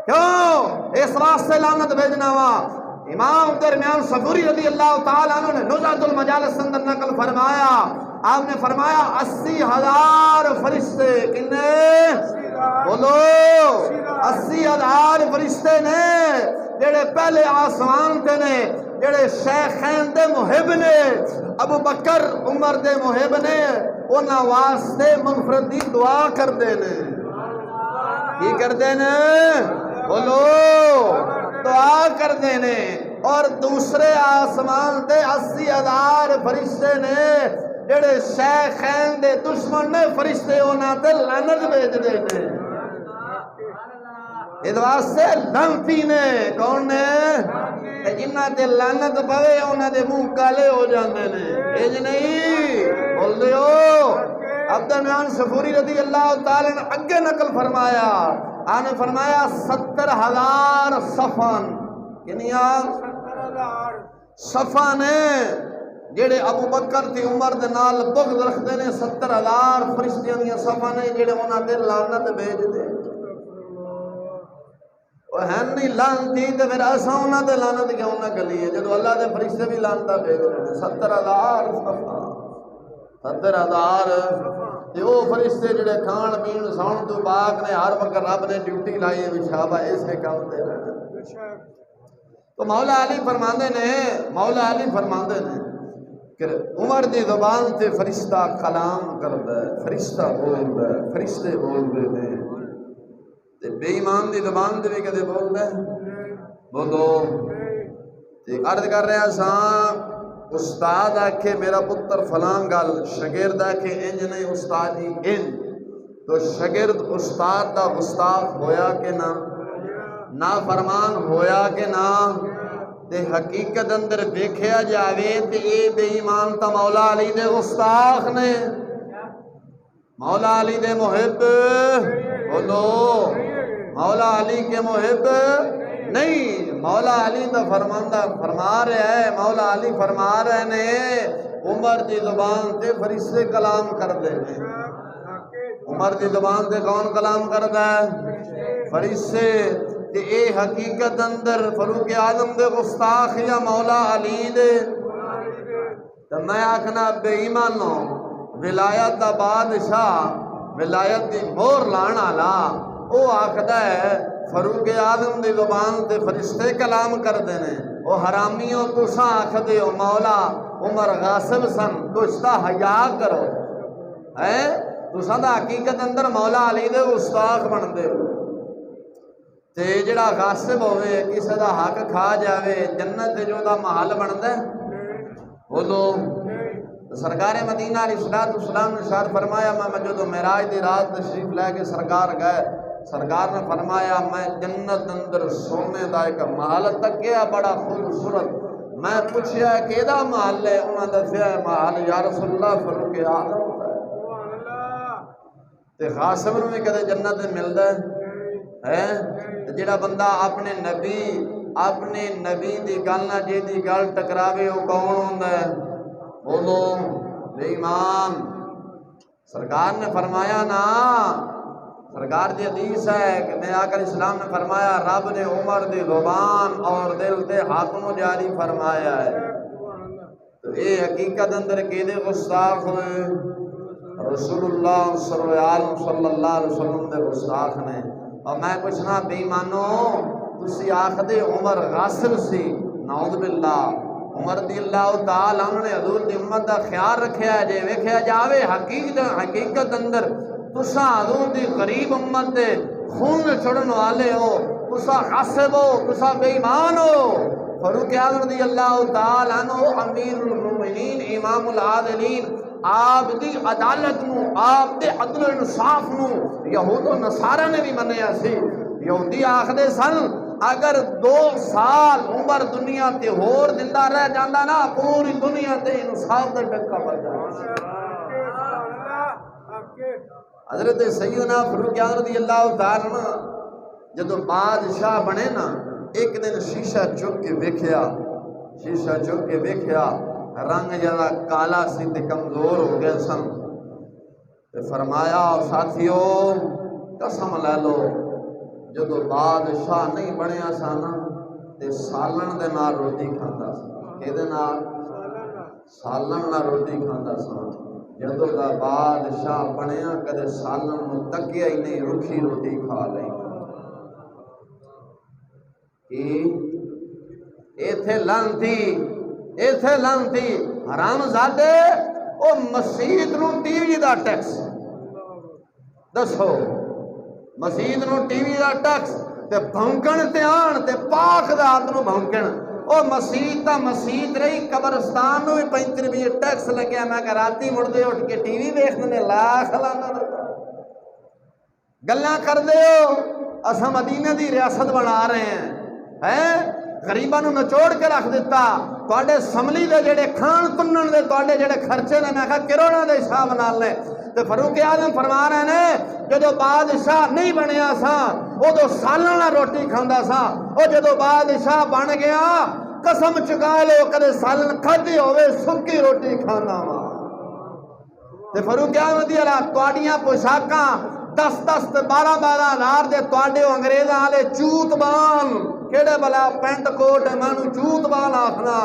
کیوں اس واسطے لعنت بھیجنا وا؟ امام درمیان صبوری رضی اللہ تعالی عنہ نے نزہۃ المجالس اندر نقل فرمایا، آپ نے فرمایا 80,000 فرشتے، کنے؟ بولو 80,000 فرشتے نے جڑے پہلے آسمان تے نے، جڑے شیخین دے محب نے، ابو بکر عمر دے محب نے، انہاں واسطے مغفرت دی دعا کر دے نے۔ کی کر دے نے؟ بولو دعا کر دے نے۔ اور دوسرے آسمان تے 80,000 فرشتے نے جڑے شیخین دے دشمن نے، فرشتے انہاں تے لعنت بھیج دے نے۔ اس واسطے لعنتی نے کون نے؟ کہ جنہاں تے لعنت پوے انہاں دے منہ کالے ہو جاندے نے اج نہیں بول دیو عبد المنان صفوری رضی اللہ تعالی عنہ اگے نقل فرمایا آنے فرمایا 70,000 صفان کنیا 70,000 صفا نے جڑے ابو بکر تے عمر دے نال بغض رکھدے نے 70,000 فرشتیاں دیاں صفا نے جڑے انہاں تے لعنت بھیج دے وہ ہے نہیں لعنتی تے پھر اساں انہاں تے لعنت کیوں نہ کریے جدوں اللہ دے فرشتے بھی لعنت بھیج رہے ہیں 70,000 صفا 70,000 تے وہ فرشتے جڑے کھان پین سون تو پاک نے ہر وقت رب نے ڈیوٹی لائی ہے شابہ اسے کام تے رہنا تو مولا علی فرماندے نے کہ عمر دی زبان تے فرشتہ کلام کردا ہے فرشتہ بولدا ہے فرشتے بولدے نے تے بے ایمان دی زبان تے بھی کدے بولدا ہے بولو تے عرض کر رہا ساں استاد آکھے میرا پتر فلاں گل شاگرد آکھے انج نہیں استاد جی انج تو شاگرد استاد دا گستاخ ہویا کہ نہ فرمان ہویا کہ نہ تے حقیقت اندر دیکھیا جاوے تے اے بے ایمان تا مولا علی دے گستاخ نے مولا علی دے محب بولو مولا علی کے محب نہیں مولا علی تو فرما رہے ہیں مولا علی فرما رہے نے عمر دی زبان تے فرشتے کلام کر دے عمر دی زبان تے کون کلام کردا ہے فرشتے تے اے حقیقت اندر فاروق اعظم دے گستاخ یا مولا علی دے تو میں آکھنا بے ایمانو ولایت دا بادشاہ ولایت دی مور لان آلا او آکھدا ہے فاروق اعظم دی زبان تے فرشتے کلام کر دینے او حرامیوں تساں آکھدے ہو مولا عمر غاصب سن کچھتا حیا کرو تساں دا حقیقت اندر مولا علی دے گستاخ بن دے تے جڑا غاصب ہوئے کسے دا حق کھا جاوے جنت جو دا محل بندا ہے بولو سرکار مدینہ علیہ السلام نے ارشاد فرمایا میں جو معراج دی رات تشریف لے کے سرکار گئے سرکار نے فرمایا میں جنت اندر سونے دا ایک محل تکیا بڑا خوبصورت میں پوچھیا کیدا محل ہے انہاں دسیا محل یا رسول اللہ فاروق اعظم تے غاصب نوں بھی کدے جنت ملدا ہے جڑا بندہ اپنے نبی دی گل نہ جے دی گل ٹکراوے وہ کون ہوندا ہے بولو بے ایمان سرکار نے فرمایا نا سرکار دی حدیث ہے کہ میں آقا اسلام نے فرمایا رب نے عمر دی زبان اور دل تے حاکم جاری فرمایا ہے تو اے حقیقت اندر کیدے گستاخ ہوئے رسول اللہ صلی اللہ علیہ وسلم دے گستاخ نے اور میں پوچھنا بے ایمانو تسی آخدے عمر غاصب سی نعوذ باللہ عمر دی اللہ تعالی عنہ نے حضور دی امت دا خیال رکھیا ہے جے ویکھیا جاوے حقیقت اندر تساں حضور دی غریب امت دے خون چھڑن والے ہو تساں غاصب ہو تساں بے ایمان ہو فاروق اعظم رضی اللہ تعالی عنہ امیر المومنین امام العادلین آپ دی عدالت نو آپ دے عدل و انصاف نو یہود و نصارہ نے بھی منیا سی یہودی آخدے سن اگر 2 سال عمر دنیا تے ہور زندہ رہ جاندا نا پوری دنیا تے انصاف دا ڈکا پڑ جاندا حضرت سیدنا فاروق اعظم رضی اللہ تعالی عنہ جدو بادشاہ بنے نا ایک دن شیشہ چک کے ویکھیا رنگ جڑا کالا سی تے کمزور ہو گئے سن تے فرمایا ساتھیو قسم لے لو جدو بادشاہ نہیں بنیا سانا تے سالن دے نال روٹی کھاندا سا کدے نال سالن نال روٹی کھاندا سا جدو دا بادشاہ بنیا کدے سالن نو تکیا ہی نہیں رکھی روٹی کھا لئی ایتھے لانتی حرام زادے او مسجد نو ٹی وی دا ٹیکس دسو مسجد نو ٹی وی دا ٹیکس تے بھونکن تے آن تے پاک دا ہاتھ نو بھونکن او مسجد تا مسجد رہی قبرستان نو بھی 35 روپے ٹیکس لگیا میں کہ راتی مڑ دے اٹھ کے ٹی وی دیکھنے لاکھ لانا گلاں کر دے ہو اساں مدینہ دی ریاست بنا رہے ہیں غریباں نو نچوڑ کے رکھ دیتا تواڈے سملی دے جڑے کھان تنن دے تواڈے جڑے خرچے نے میں کہا کروڑاں دے حساب نال نے تے فاروق اعظم فرما رہے نے جدو بادشاہ نہیں بنیا سا ادو سالانہ روٹی کھاندا سا او جدو بادشاہ بن گیا قسم چکا لو کدے سالن کھادی ہوے سکی روٹی کھانا وا تے فاروق اعظم رضی اللہ تواڈیاں پوشاکاں 10-10 تے 12-12 ہزار دے تواڈے انگریزاں والے چوت بان کیڑے بلا پینٹ کوٹ مانو چوت بان آکھنا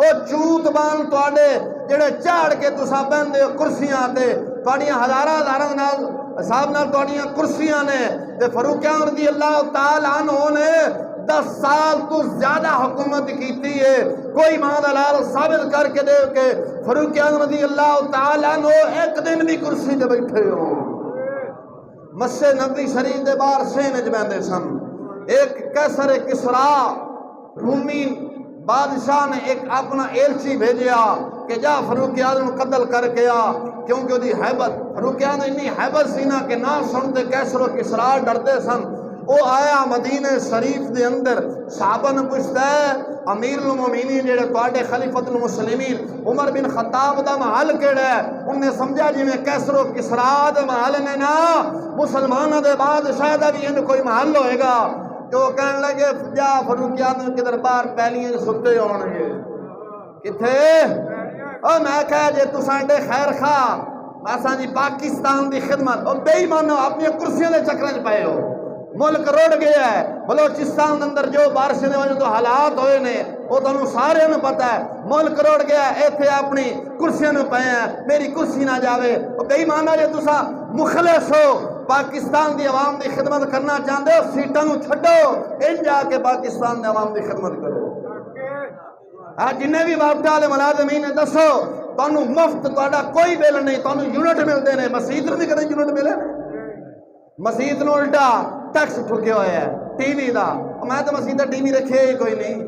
او چوت بان تواڈے جڑے چاڑ کے تساں بہندے ہو کرسیاں تے تواڈیاں ہزاراں نال حساب نال تواڈیاں کرسیاں نے تے فاروق اعظم رضی اللہ تعالی عنہ نے 10 سال تو زیادہ حکومت کیتی ہے کوئی ماں دلال ثابت کر کے دے کہ فاروق اعظم رضی اللہ تعالی عنہ ایک دن بھی کرسی تے بیٹھے ہو مسجد نبوی شریف دے باہر سینج بیندے سن ایک کیسر کسرا رومی بادشاہ نے ایک اپنا ایلچی بھیجیا کہ جا فاروق اعظم قتل کر کے آ کیونکہ وہ دی حیبت فاروق اعظم اتنی حیبت سی نا کہ نہ سنتے کیسر و کسرا ڈرتے سن وہ آیا مدینہ شریف دے اندر صحابہ نے پوچھتا ہے امیر المومنین جڑے تواڈے خلیفۃ المسلمین عمر بن خطاب دا محل کیڑا ہے انہوں نے سمجھا جی میں کیسر و کسرا دے محل نے نا مسلمانوں دے بادشاہ دا بھی ان کوئی محل ہوئے گا تو کہنے لگے جا فاروق اعظم کے دربار پہلیاں ستے ہون گے کتھے او میں کہا جے تساں دے خیر خواہ اساں جی پاکستان دی خدمت او بے ایمانو اپنی کرسیاں دے چکراں وچ پئے ہو ملک روڑ گیا ہے بلوچستان اندر جو بارشیں دے وجہ تو حالات ہوئے نے وہ تانوں سارے نوں پتہ ہے ملک روڑ گیا ہے ایتھے اپنی کرسیاں نوں پئے ہیں میری کرسی نہ جاوے او بے ایمانو جے تساں مخلص ہو پاکستان دی عوام دی خدمت کرنا چاہتے ہو سیٹاں نوں چھڈو ان جا کے پاکستان دی عوام دی خدمت کرو جنہیں بھی وابٹہ والے ملازمین نے دسو تانوں مفت تہاڈا کوئی بل نہیں تانوں یونٹ ملتے ہیں مسجد نوں بھی کدے یونٹ ملے مسجد نوں الٹا ٹیکس ٹھکیا ہوا ہے ٹی وی دا میں تو مسجد ٹی وی رکھے ہی کوئی نہیں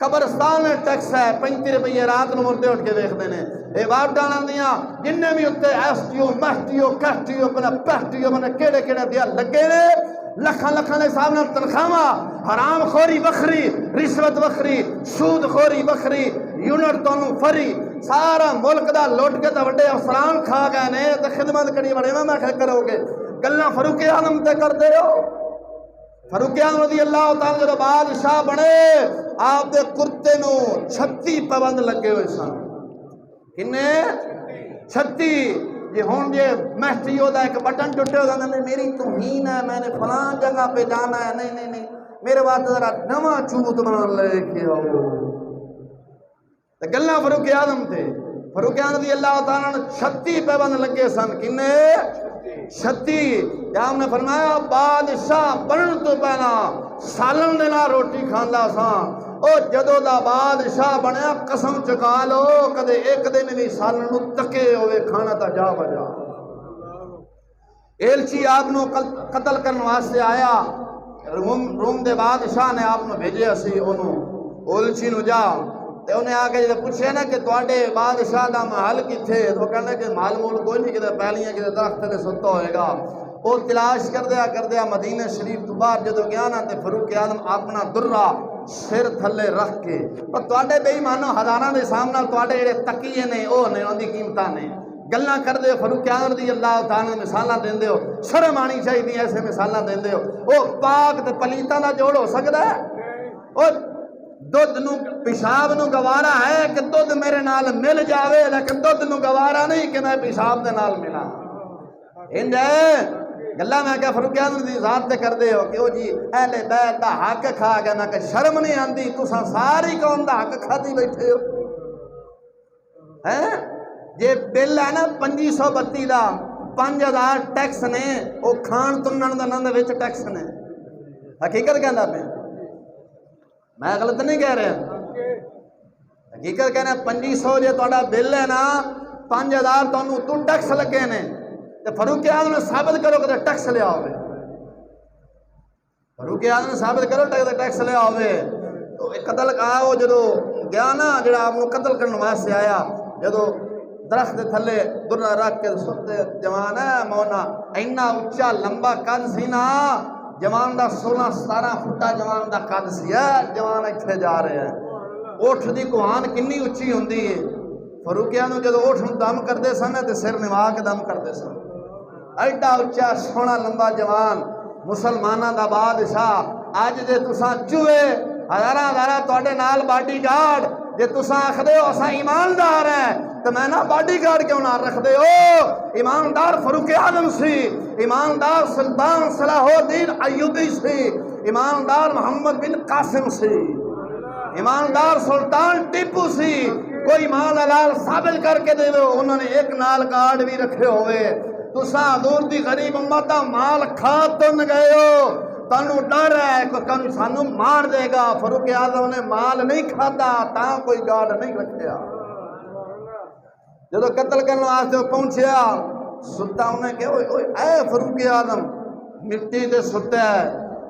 قبرستان ٹیکس ہے 35 روپیے رات نوں مردے اٹھ کے دیکھتے ہیں یہ وابٹاں دیاں جن بھی اتنے S T O mass T O case T O بنا پیس ٹی او بنا کہڑے کہڑے دیا لگے نے لکھاں لکھاں دے حساب نال تنخواہ حرام خوری وکھری رشوت وکھری سود خوری وکھری یونٹ تانوں فری سارا ملک دا لوٹ کے تے وڈے افسران کھا گئے نے تے خدمت کری بڑے میں کرو گے گلاں فاروق اعظم تے کردے ہو فاروق اعظم رضی اللہ تعالی جدوں بادشاہ بنے آپ دے کرتے نو 36 پابند لگے ہوئے سن کنے 36 یہ ہون یہ محٹیو دا ایک بٹن ٹوٹے ہو جاندے میری توہین ہے میں نے فلاں جگہ پہ جانا ہے نہیں میرے واسطے ذرا نواں چوت بنا لے کے آؤ تے گلاں فاروق اعظم تے فاروق اعظم رضی اللہ تعالیٰ نے 36 پابند لگے سن کنے 36 ہم نے فرمایا بادشاہ بنن تو پہلا سالن دے نال روٹی کھاندا سا او جدو دا بادشاہ بنیا قسم چکا لو کدے ایک دن بھی سالن نو تکے ہوئے کھانا تا جا بجا ایلچی آپ نو قتل کرنے واسطے آیا روم دے بادشاہ نے آپ نو بھیجے اسی انہوں ایلچی نو جا تے انہیں آگے جب پوچھے نا کہ تواڈے بادشاہ دا محل کتھے تو کہنے کہ محل مول کوئی نہیں کدے پہلیاں کدے درخت تے ستا ہوئے گا وہ تلاش کردیا مدینہ شریف تو باہر جدو گیا نا تے فاروق اعظم اپنا درہ سر تھلے رکھ کے اور تواڈے بے ایمانو ہزاراں دے سامنے تواڈے جڑے تکیے نے او نے ان دی قیمتاں نے گلاں کردے فاروق اعظم رضی اللہ تعالی مثالاں دیندے ہو شرم آنی چاہیے ایسے مثالاں دیندے ہو او پاک تے پلیتاں دا جوڑ ہو سکدا ہے او دودھ نو پیشاب نو گوارا ہے کہ دودھ میرے نال مل جاوے لیکن دودھ نو گوارا نہیں کہ میں پیشاب دے نال ملا انج گلا میں کہ فاروق اعظم دی ذات تے کردے ہو کہ او جی اہل بیت دا حق کھا گیا میں کہ شرم نہیں آندی تساں ساری قوم دا حق کھادی بیٹھے ہو ہیں جے بل ہے نا 2532 دا 5000 ٹیکس نے او کھان تنن دا نند وچ ٹیکس نے حقیقت کہندا پیا میں غلط نہیں کہہ رہا حقیقت کہنا 2500 جے تہاڈا بل ہے نا 5000 تانوں تو ٹیکس لگے نے تے فاروق اعظم نے ثابت کرو کہ ٹیکس لیا ہوئے فاروق اعظم نے ثابت کرو کہ ٹیکس لیا ہوئے تو قتل کہا وہ جدو گیا نا جڑا آپ کو قتل کرنے واسطے آیا جدو درخت دے تھلے درہ رکھ کے ستے جوان ہے مونا اینا اچھا لمبا کن سی نا جوان دا 16-17 فٹا جوان دا قد سی جوان اتنے جا رہے ہیں اٹھ دی کوہان کنی اچھی ہوندی ہے فاروقیہ نو جدو اٹھ دم کرتے سن تے سر نوا کے دم کرتے سن ایڈا اچا سونا لمبا جوان مسلمانوں دا بادشاہ اج جے تساں چوہے ہزاراں تواڈے نال باڈی گارڈ جے تساں آکھدے ہو اساں ایماندار ہیں تو میں نہ باڈی گارڈ کیوں نہ رکھ دے ہو ایماندار فاروق اعظم سی ایماندار سلطان صلاح الدین ایوبی سی ایماندار محمد بن قاسم سی ایماندار سلطان ٹیپو سی کوئی مال حلال ثابت کر کے دے دو انہوں نے ایک نال گارڈ بھی رکھے ہوئے تساں حضور دی غریب امت دا مال کھا تو نہ گئے ہو تانوں ڈر ہے کہ کل سانوں مار دے گا فاروق اعظم نے مال نہیں کھادا تاں کوئی گارڈ نہیں رکھیا جدو قتل کرنے واسطے پہنچیا ستا انہیں کہ اے فاروق اعظم مٹی دے ستا ہے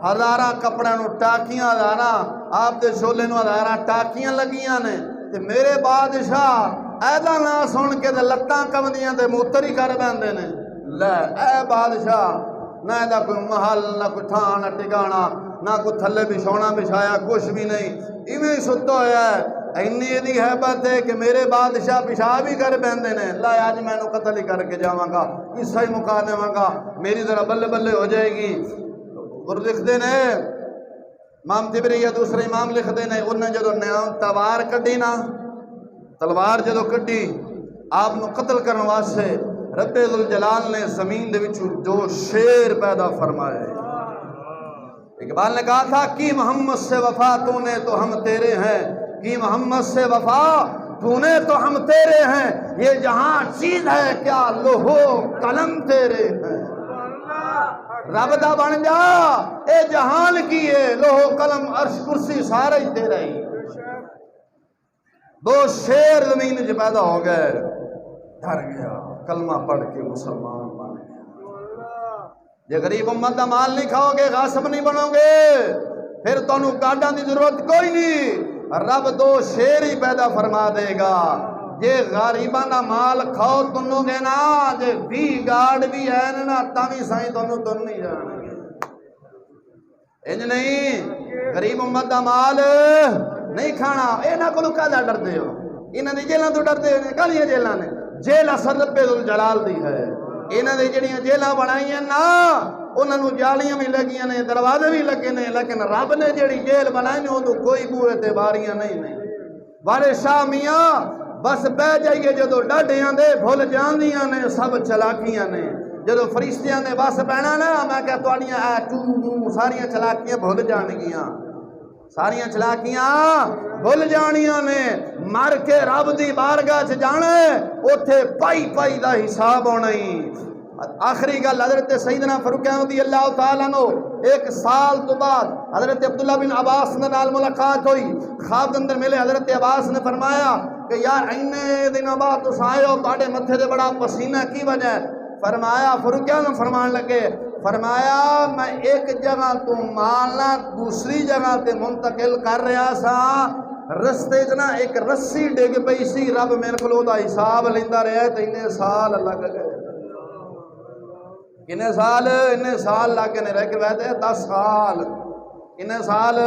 ہزاراں کپڑے نو ٹاکیاں ہزاراں آپ دے شولے نو ہزاراں ٹاکیاں لگیاں نے تے میرے بادشاہ ایدا نہ سن کے تے لتاں کمدیاں تے موتر ہی کر بیندے نے لے اے بادشاہ نہ ایدا کوئی محل نہ کوئی ٹھان نہ ٹکانا نہ کوئی تھلے بچھونا بچھایا کچھ بھی نہیں ایویں ہی ستا ہوا ہے اینی دی حیبت ہے کہ میرے بادشاہ پیشاب ہی کر بیندے نے لا آج میں نو قتل ہی کر کے جاواں گا قصہ ہی مکا دیواں گا میری ذرا بلے بلے ہو جائے گی اور لکھ دے نے امام طبری یا دوسرے امام لکھ دے نے انہیں جدو تلوار کڈی نا تلوار جدو کڈی آپ نو قتل کرنے واسطے رب ذوالجلال نے زمین دے وچوں 2 شیر پیدا فرمائے اقبال نے کہا تھا کہ محمد سے وفا تو نے تو ہم تیرے ہیں کہ محمد سے وفا تو نے تو ہم تیرے ہیں یہ جہاں چیز ہے کیا لوہو قلم تیرے ہیں رب دا بن جا اے جہان کی ہے لوہو قلم عرش کرسی سارے ہی تیرے ہی 2 شیر زمین جو پیدا ہو گئے ڈر گیا کلمہ پڑھ کے مسلمان بن گیا یہ غریب امت دا مال نہیں کھاؤ گے غاصب نہیں بنو گے پھر تانوں گاڈاں دی ضرورت کوئی نہیں رب 2 شیر ہی پیدا فرما دے گا یہ غریباں دا مال کھاؤ تنو گے نا جے 20 گارڈ بھی ہے نا تاوی سائیں تنو تن نہیں جانے گے انج نہیں غریب امت دا مال نہیں کھانا اے نہ کو کادا ڈردے ہو انہاں دی جیلاں تو ڈردے نے کالیاں جیلاں نے جیل اصل رب ذوالجلال دی ہے انہاں دی جڑیاں جیلاں بنائیاں نا انہاں نو جالیاں بھی لگیاں نے دروازے بھی لگے نے لیکن رب نے جڑی جیل بنائی نے اودوں کوئی بوئے تے باریاں نہیں بارے شاہ میاں بس بہ جائیے جدو ڈاڈیاں دے بھول جاندیاں نے سب چلاکیاں نے جدو فرشتیاں نے بس پینا نا میں کہ تواڈیاں ساریاں چلاکیاں بھول جانگیاں ساریاں چلاکیاں بھول جانیاں نے مر کے رب دی بارگاہ چ جانا اوتھے پائی پائی دا حساب ہونا ہی آخری گل حضرت سیدنا فاروق رضی اللہ تعالیٰ عنہ 1 سال تو بعد حضرت عبداللہ بن عباس نے نال ملاقات ہوئی خواب اندر ملے حضرت عباس نے فرمایا کہ یار اینے دنوں بعد تس آئے ہو تواڈے متھے تے بڑا پسینہ کی وجہ ہے فرمایا فاروق نے فرمان لگے فرمایا میں ایک جگہ تو مالنا دوسری جگہ تے منتقل کر رہا سا رستے چ نا ایک رسی ڈگ پئی سی رب میرے کولوں دا حساب لیندا رہا تے اننے سال لگ گئے کنے سال لگ گئے رہ کے ویسے 10 سال کنے سال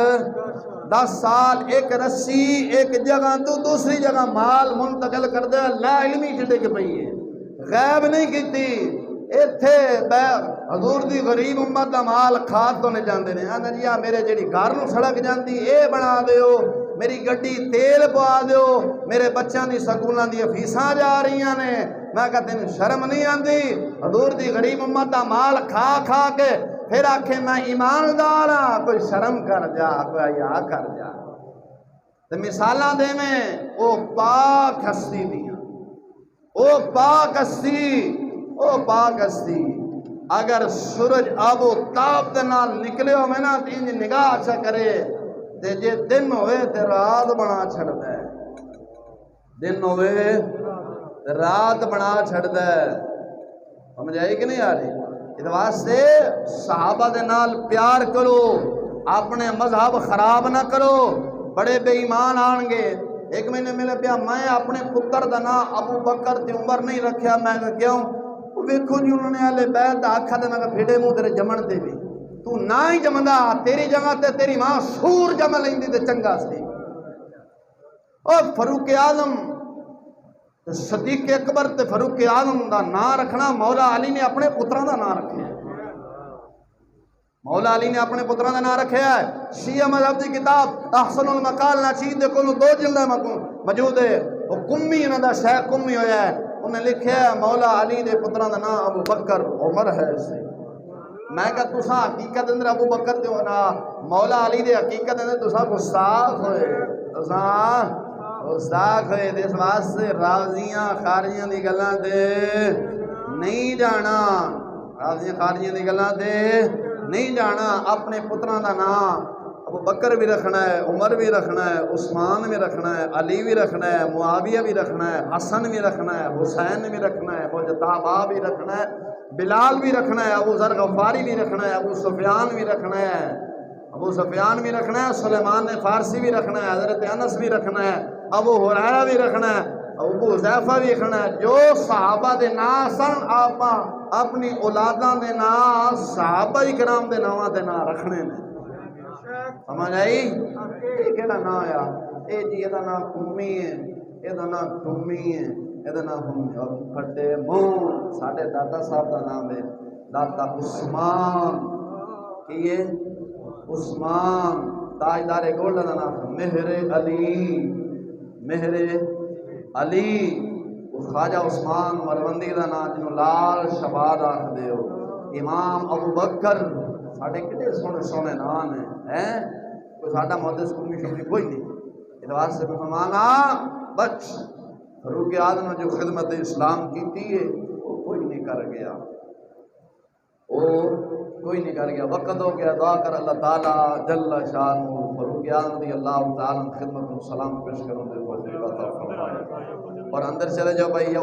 10 سال ایک رسی ایک جگہ تو دوسری جگہ مال منتقل کر دے لا علمی چ ڈگ پئی ہے غیب نہیں کیتی ایتھے حضور دی غریب امت دا مال کھاد تو نہیں جاندے نے آندے جی میرے جڑی گھر نو سڑک جاندی اے بنا دیو میری گڈی تیل پوا دیو میرے بچیاں دی سکولاں دی فیساں جا رہیاں نے میں کہا تینوں شرم نہیں آندی حضور دی غریب امت دا مال کھا کھا کے پھر آکھے میں ایماندار ہاں کوئی شرم کر جا کوئی حیا کر جا تے مثالاں دے میں او پاک ہستی دیاں او پاک ہستی اگر سورج آب و تاب دے نال نکلے ہو میں نا انج نگاہ اچھا کرے تے جے دن ہوئے تے رات بنا چھڑدا ہے دن ہوئے تے رات بنا چھڑدا ہے سمجھ آئی کہ نہیں آ رہی اس واسطے صحابہ دے نال پیار کرو اپنے مذہب خراب نہ کرو بڑے بے ایمان آن گے ایک مہینے ملے پیا میں اپنے پتر دا نام ابو بکر تے عمر نہیں رکھیا میں کیوں ویکھو جی انہوں نے آلے بیت دا آکھا دے میں پھیڑے منہ تیرے جمن دے بھی تو نہ ہی جمدا تیری جگہ تے تیری ماں سور جم لیندی تے چنگا سی۔ اور فاروق اعظم صدیق اکبر تے فاروق اعظم دا نام رکھنا مولا علی نے اپنے پتراں دا نام رکھیا ہے۔ مولا علی نے اپنے پتراں دا نام رکھیا ہے۔ شیعہ مذہب دی کتاب احسن المقال ناشید دے کولوں 2 جلدیں موجود ہے، وہ کمی انہاں دا شیخ کمی ہویا ہے، انہیں لکھیا ہے مولا علی دے پتراں دا نام ابو بکر عمر ہے سی۔ میں کہا تساں حقیقت اندر ابو بکر دے ہونا مولا علی دے حقیقت اندر تساں گستاخ ہوئے، تساں گستاخ ہوئے، اس واسطے راضیاں خارجیاں دی گلاں تے نہیں جانا، راضیاں خارجیاں دی گلاں تے نہیں جانا۔ اپنے پتراں دا نام ابو بکر بھی رکھنا ہے، عمر بھی رکھنا ہے، عثمان بھی رکھنا ہے، علی بھی رکھنا ہے، معاویہ بھی رکھنا ہے، حسن بھی رکھنا ہے، حسین بھی رکھنا ہے، مجتبیٰ بھی رکھنا ہے، بلال بھی رکھنا ہے، ابو ذر غفاری بھی رکھنا ہے، ابو سفیان بھی رکھنا ہے، ابو سفیان بھی رکھنا ہے، سلیمان فارسی بھی رکھنا ہے، حضرت انس بھی رکھنا ہے، ابو ہریرہ بھی رکھنا ہے، ابو حذیفہ بھی رکھنا ہے۔ جو صحابہ دے نام سن آپ اپنی اولاداں دے نام صحابہ کرام دے ناماں دے نام رکھنے نے۔ سمجھ آئی؟ یہ کہڑا نام آیا؟ اے جی یہ نام امی ہے، یہ نام ٹمی ہے، یہ نام پھٹے منہ۔ ساڈے دادا صاحب دا نام ہے دادا عثمان، کی ہے عثمان۔ تاجدار گولڈن دا نام مہر علی، مہر علی۔ خواجہ عثمان مروندی دا نام جنوں لال شباد آکھ دیو۔ امام ابو بکر، ساڈے کتنے سونے سونے نام ہیں، کوئی ساڈا محدث قومی شبری کوئی نہیں۔ اس واسطے مسلمانا بچ، فاروق اعظم نے جو خدمت اسلام کی ہے وہ کوئی نہیں کر گیا، وہ کوئی نہیں کر گیا۔ وقت ہو گیا، دعا کر اللہ تعالیٰ جل شان فاروق اعظم رضی اللہ تعالیٰ خدمت و سلام پیش کروں دے اور اندر چلے جاؤ بھائی، یا